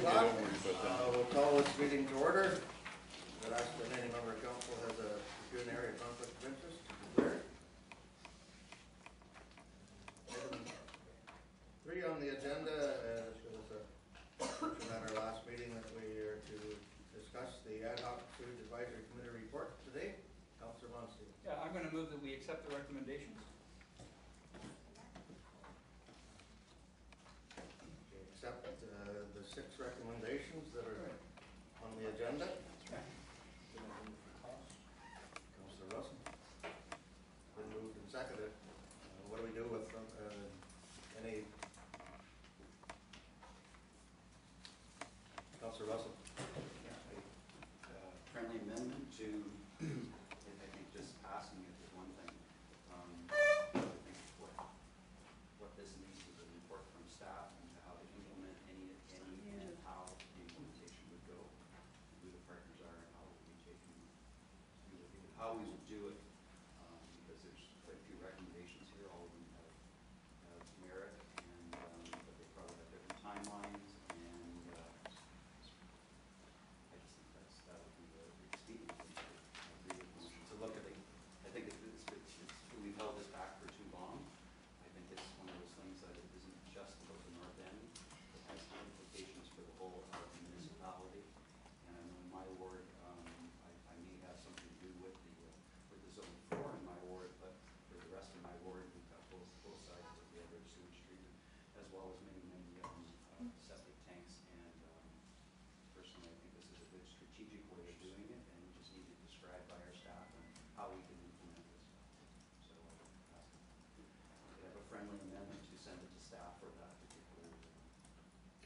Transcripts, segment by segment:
o'clock. Don't worry about that. We'll call this meeting to order. I'd ask that any member of council has a pecuniary conflict of interest to declare. Item 3 on the agenda was mentioned at our last meeting that we are to discuss the ad hoc food advisory committee report today. Councillor Monstein. Yeah, I'm going to move that we accept the recommendations. Accept the 6 recommendations that are on the agenda. Councillor Russell. Been moved and seconded. What do we do with any? Councillor Russell. Friendly amendment to, I think just passing it is one thing. I think what this needs is a report from staff and how to implement any and how the implementation would go, who the partners are, and how we take how we would do it, because there's quite a few recommendations here. All of them have merit, and but they probably have different timelines, and I just think that would be the expedient to look at it. I think we've held this back for too long. I think it's one of those things that it isn't just about the north end. It has implications for the whole of the municipality. And I know in my ward, I may have something to do with the zone 4 in my ward, but for the rest of my ward, we've got both sides of the other sewage treatment, as well as many septic tanks. And personally, I think this is a good strategic way of doing it, and we just need to describe by our staff and how we can implement this. So we have a friendly amendment to send it to staff for that particular.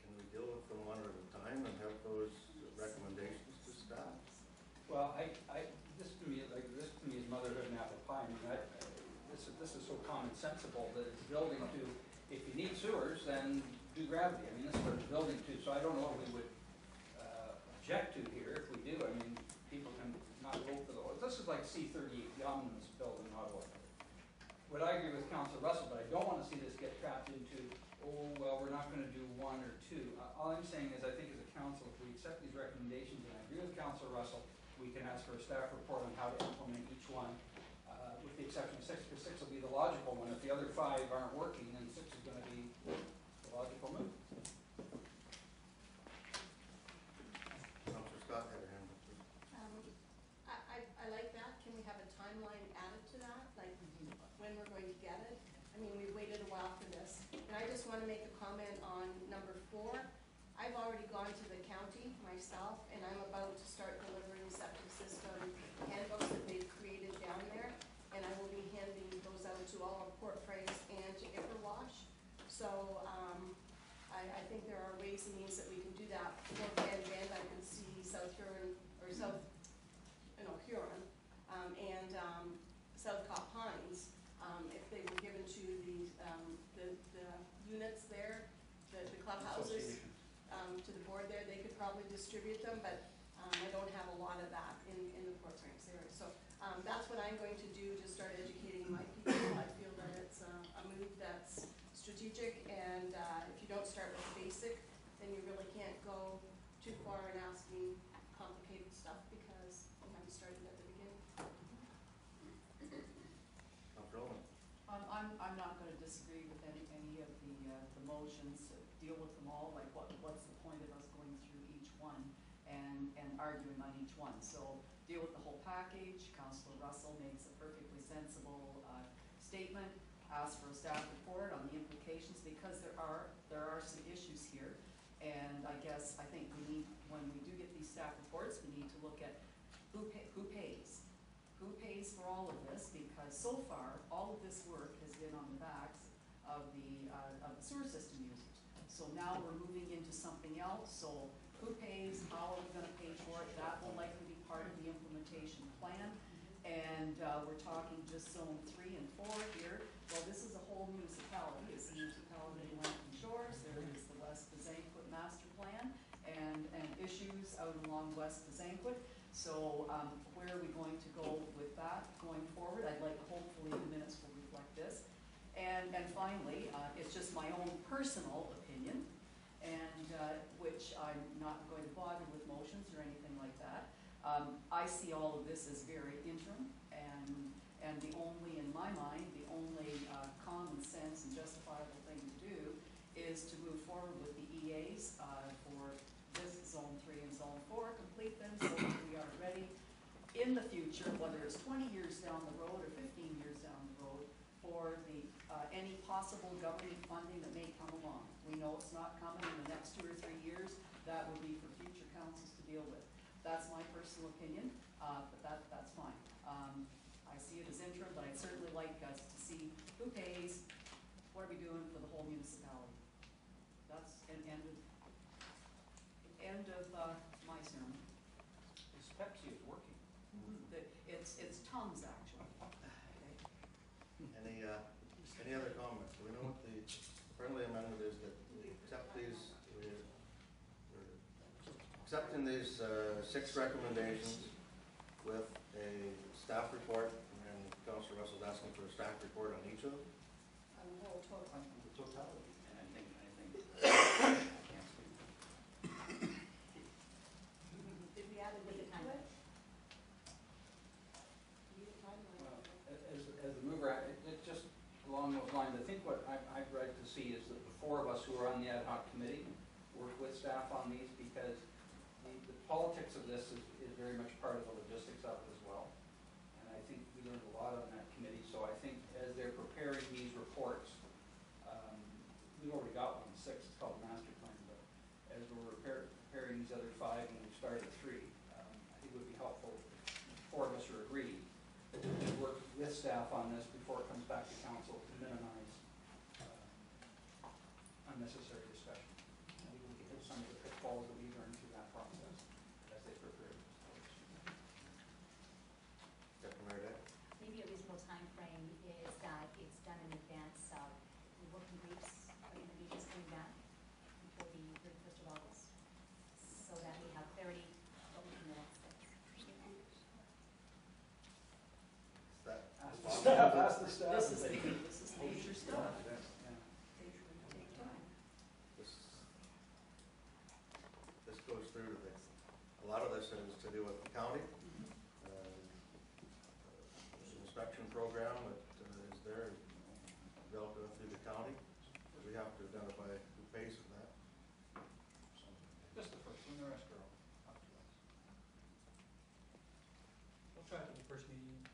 Can we deal with them one at a time and have those recommendations to staff? Well, this to me is motherhood and apple pie. I mean, this is so commonsensible that it's building to. If you need sewers, then do gravity. I mean, this is what it's building to. So I don't know what we would object to here. If we do, I mean, people can not vote for the. This is like C-38, the omnibus bill in Ottawa. Would I agree with Councillor Russell, but I don't want to see this get trapped into, oh, well, we're not going to do 1 or 2. All I'm saying is I think as a council, if we accept these recommendations, and I agree with Councillor Russell, we can ask for a staff report on how to implement each one, with the exception of 6, because 6 will be the logical one. If the other 5 aren't working, then 6 is going to be the logical move. Councillor Scott had her hand up. I like that. Can we have a timeline added to that, like when we're going to get it? I mean, we've waited a while for this. And I just want to make a comment on number 4. I've already gone to the county myself, and I'm about to start delivering septic system handbooks that they've created down there. And I will be handing those out to all of Port Franks and to Ipperwash. So I think there are ways and means that we can do that. For Van Bend, I can see South Huron, or South, Huron, and Southcott Pines. If they were given to the units there, the clubhouses, to the board there, they could probably distribute them, but I don't have a lot of that in the Port Franks area. So that's what I'm going to do to start educating my people. I feel that it's a move that's strategic, and if you don't start with basic, then you really can't go too far in asking complicated stuff because you haven't started at the beginning. I'm not going to disagree with any of the motions. Deal with them all. Like what's the point of us going through each one and arguing on each one? So deal with the whole package. Councillor Russell makes a perfectly sensible statement. Ask for a staff report on the implications, because there are some issues here, and I think we need, when we do get these staff reports, we need to look at who pays. Who pays for all of this? Because so far, all of this work has been on the backs of the sewer system users. So now we're moving into something else. So who pays? How are we going to pay for it? That will likely be part of the implementation plan. And we're talking just zone 3 and 4 here. Well, this is a whole municipality. It's the municipality of Lambton Shores. There is the West Bazanquet master plan and issues out along West Bazanquet. So where are we going to go with that going forward? I'd like, hopefully the minutes will reflect this. And finally, it's just my own personal opinion. and which I'm not going to bother with motions or anything like that. I see all of this as very interim, and the only, in my mind, the only common sense and justifiable thing to do is to move forward with the EAs for this Zone 3 and Zone 4, complete them so that we are ready in the future, whether it's 20 years down the road or 15 years down the road, for the any possible government funding that may come along. We know it's not coming in the next 2 or 3 years. That would be for future councils to deal with. That's my personal opinion, but that's fine. I see it as interim, but I'd certainly like us to see who pays, what are we doing for the whole municipality. That's an end of my sermon. This Pepsi is working. It's Tums, actually. Okay. Any other comments? Do we know what the friendly amendment is that we accept these, we're accepting these 6 recommendations with a staff report, and Councillor Russell's asking for a staff report on each of them? Whole total. On the totality, and I think, I can't speak. Did we add a date to it? Need a timeline. Well, as the mover, it just along those lines, I think what I'd like to see is that the 4 of us who are on the ad hoc committee work with staff on these, because the politics of this is very much part of the logistics of it as well. And I think we learned a lot on that committee, so I think as they're preparing these reports, we've already got one, 6, it's called the master plan, but as we're preparing these other 5 and we started 3, I think it would be helpful if 4 of us are agreed that we work with staff on this before it comes back to council to minimize unnecessary discussion. I think we can hit some of the pitfalls that we learned through that process as they prepare this. Deputy Mayor Day? Maybe a reasonable time frame is that it's done in advance of the working groups or the meetings coming back before the 31st of August, so that we have clarity what we can do next steps. Is that Ask the staff. This is major stuff. Yeah. Take time. this goes through to a lot of this is to do with the county. The inspection program that is there, developed through the county. We have to identify who pays for that. Just the first one, the rest are all up to us. We'll try for the first meeting in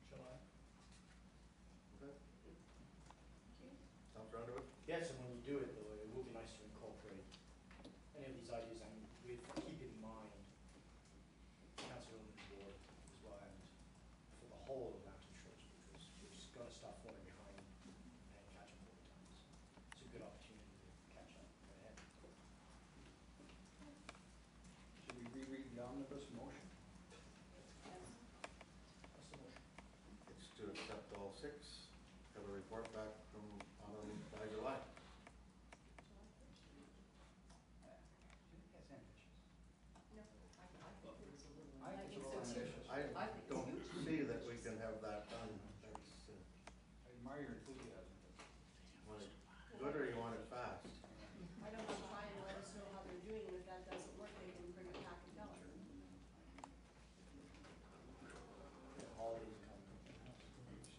July. Okay. Sounds round to it? Yes, and when we do it though, it will be nice to incorporate any of these ideas and with keep in mind Council Women's Board as well, and for the whole of Mountain Shores, because we're just gonna start falling behind and catch up all the time. So it's a good opportunity to catch up ahead. Should we reread the omnibus motion? That's the motion. It's to accept all 6, have a report back from by July. That's ambitious. No. I think it was a little. I think it's a so little too. ambitious. I I think don't it's huge. see that we can have that done. That's, I admire your enthusiasm. want it good or you want it fast? I don't know, try and let us know how they're doing, and if that doesn't work, they can bring it back and tell us. The holidays coming. This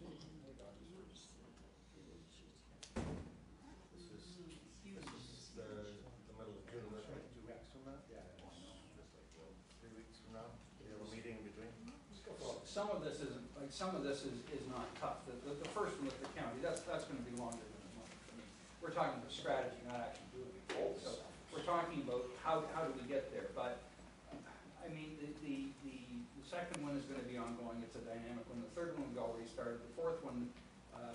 is the middle of June, that's like 2 weeks from now? Yeah. 3 weeks from now? We have a meeting in between? Some of this isn't, like, some of this is not tough. The first one with the county, that's gonna be longer than a month. I mean, we're talking about strategy, not actually doing it. So we're talking about how do we get there, but, I mean, the second one is gonna be ongoing, it's a dynamic one. The third one we've already started, the 4th one,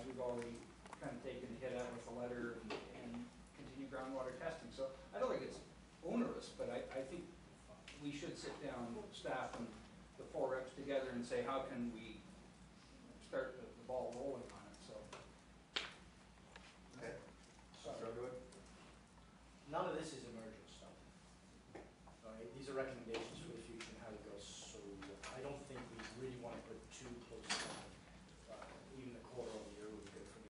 we've already kind of taken a hit at with a letter and continue groundwater testing. So I don't think it's onerous, but I think we should sit down, staff and the 4 reps together and say, how can we